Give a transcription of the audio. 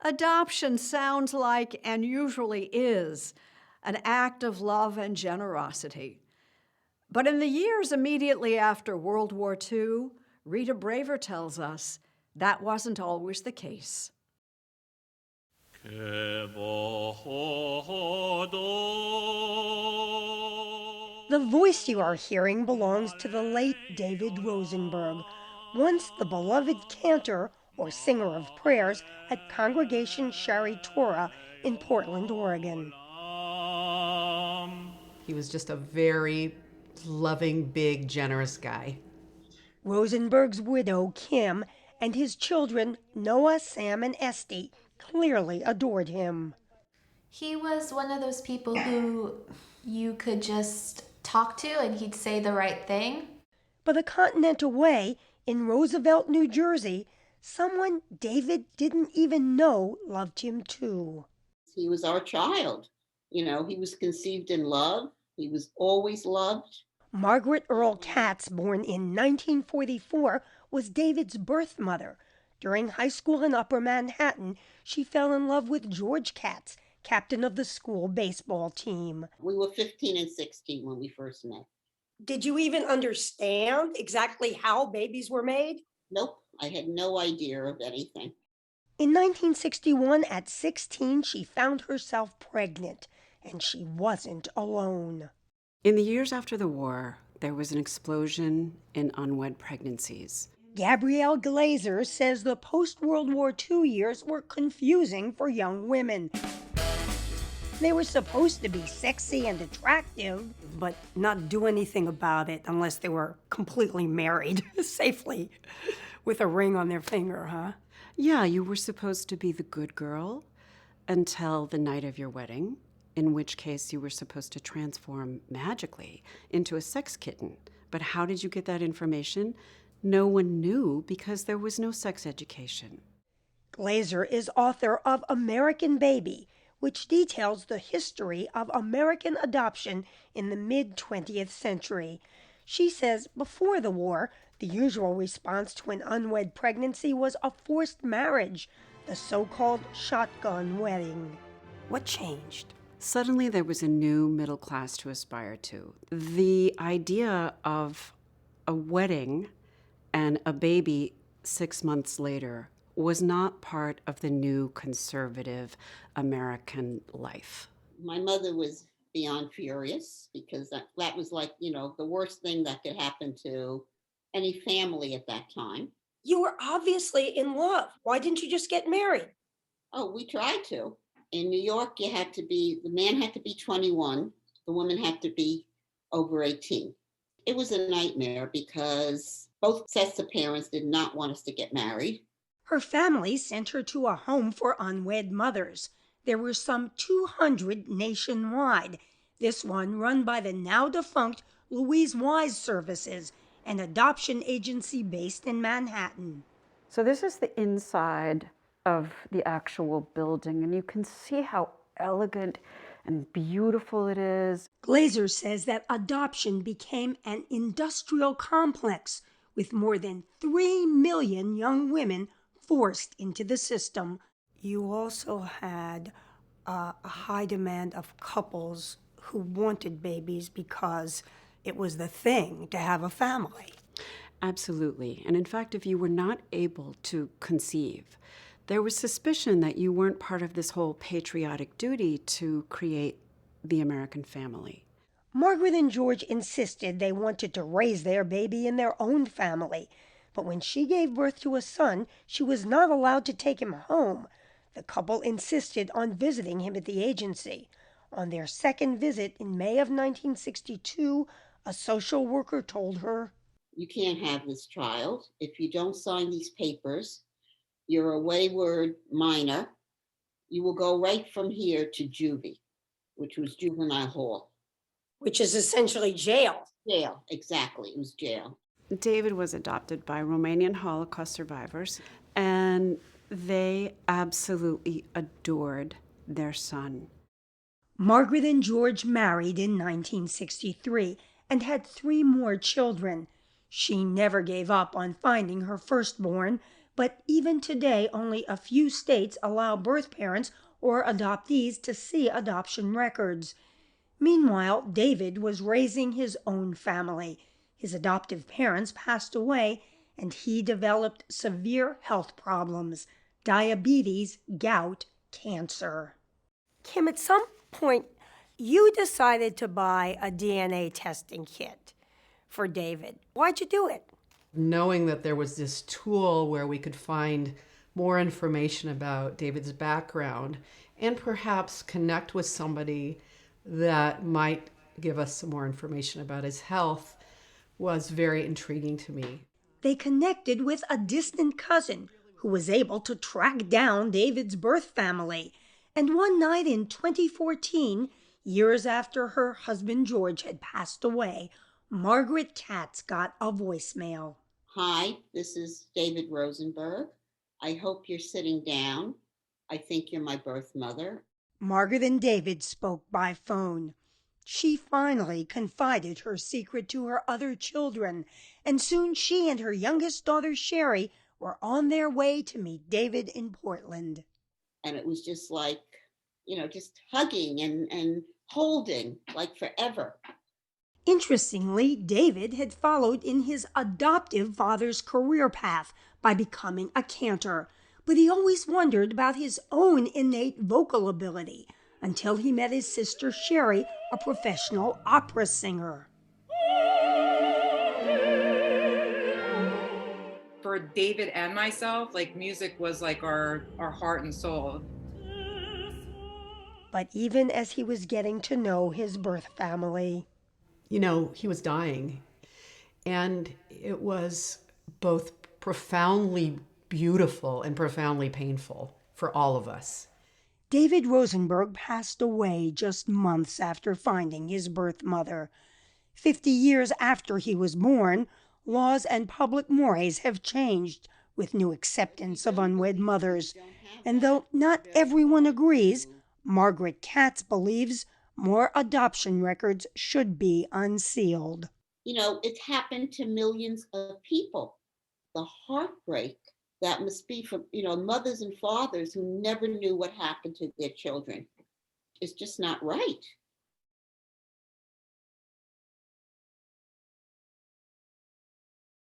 Adoption sounds like, and usually is, an act of love and generosity. But in the years immediately after World War II, Rita Braver tells us that wasn't always the case. The voice you are hearing belongs to the late David Rosenberg, once the beloved cantor or singer of prayers at Congregation Shari Torah in Portland, Oregon. He was just a very loving, big, generous guy. Rosenberg's widow, Kim, and his children, Noah, Sam, and Esty, clearly adored him. He was one of those people who you could just talk to and he'd say the right thing. But a continent away, in Roosevelt, New Jersey, someone David didn't even know loved him too. He was our child. You know, he was conceived in love. He was always loved. Margaret Earl Katz, born in 1944, was David's birth mother. During high school in Upper Manhattan, she fell in love with George Katz, captain of the school baseball team. We were 15 and 16 when we first met. Did you even understand exactly how babies were made? Nope, I had no idea of anything. In 1961, at 16, she found herself pregnant, and she wasn't alone. In the years after the war, there was an explosion in unwed pregnancies. Gabrielle Glaser says the post-World War II years were confusing for young women. They were supposed to be sexy and attractive, but not do anything about it unless they were completely married, safely, with a ring on their finger, huh? Yeah, you were supposed to be the good girl until the night of your wedding, in which case you were supposed to transform magically into a sex kitten. But how did you get that information? No one knew because there was no sex education. Glazer is author of American Baby, which details the history of American adoption in the mid-20th century. She says before the war, the usual response to an unwed pregnancy was a forced marriage, the so-called shotgun wedding. What changed? Suddenly there was a new middle class to aspire to. The idea of a wedding and a baby 6 months later was not part of the new conservative American life. My mother was beyond furious because that was like, you know, the worst thing that could happen to any family at that time. You were obviously in love. Why didn't you just get married? Oh, we tried to. In New York, the man had to be 21, the woman had to be over 18. It was a nightmare because both sets of parents did not want us to get married. Her family sent her to a home for unwed mothers. There were some 200 nationwide. This one run by the now defunct Louise Wise Services, an adoption agency based in Manhattan. So this is the inside of the actual building, and you can see how elegant and beautiful it is. Glazer says that adoption became an industrial complex with more than 3 million young women forced into the system. You also had a high demand of couples who wanted babies because it was the thing to have a family. Absolutely. And in fact, if you were not able to conceive, there was suspicion that you weren't part of this whole patriotic duty to create the American family. Margaret and George insisted they wanted to raise their baby in their own family. But when she gave birth to a son, she was not allowed to take him home. The couple insisted on visiting him at the agency. On their second visit in May of 1962, a social worker told her, "You can't have this child. If you don't sign these papers, you're a wayward minor. You will go right from here to juvie," which was juvenile hall. which is essentially jail. Jail, exactly. It was jail. David was adopted by Romanian Holocaust survivors, and they absolutely adored their son. Margaret and George married in 1963 and had 3 more children. She never gave up on finding her firstborn, But even today, only a few states allow birth parents or adoptees to see adoption records. Meanwhile, David was raising his own family. His adoptive parents passed away, and he developed severe health problems: diabetes, gout, cancer. Kim, at some point, you decided to buy a DNA testing kit for David. Why'd you do it? Knowing that there was this tool where we could find more information about David's background and perhaps connect with somebody that might give us some more information about his health was very intriguing to me. They connected with a distant cousin who was able to track down David's birth family. And one night in 2014, years after her husband George had passed away, Margaret Katz got a voicemail. Hi, this is David Rosenberg. I hope you're sitting down. I think you're my birth mother. Margaret and David spoke by phone. She finally confided her secret to her other children, and soon she and her youngest daughter, Sherry, were on their way to meet David in Portland. And it was just like, just hugging and holding like forever. Interestingly, David had followed in his adoptive father's career path by becoming a cantor, but he always wondered about his own innate vocal ability until he met his sister Sherry, a professional opera singer. For David and myself, music was like our heart and soul. But even as he was getting to know his birth family, He was dying, and it was both profoundly beautiful and profoundly painful for all of us. David Rosenberg passed away just months after finding his birth mother. 50 years after he was born, laws and public mores have changed with new acceptance of unwed mothers. And though not everyone agrees, Margaret Katz believes more adoption records should be unsealed. It's happened to millions of people. The heartbreak that must be from, mothers and fathers who never knew what happened to their children is just not right.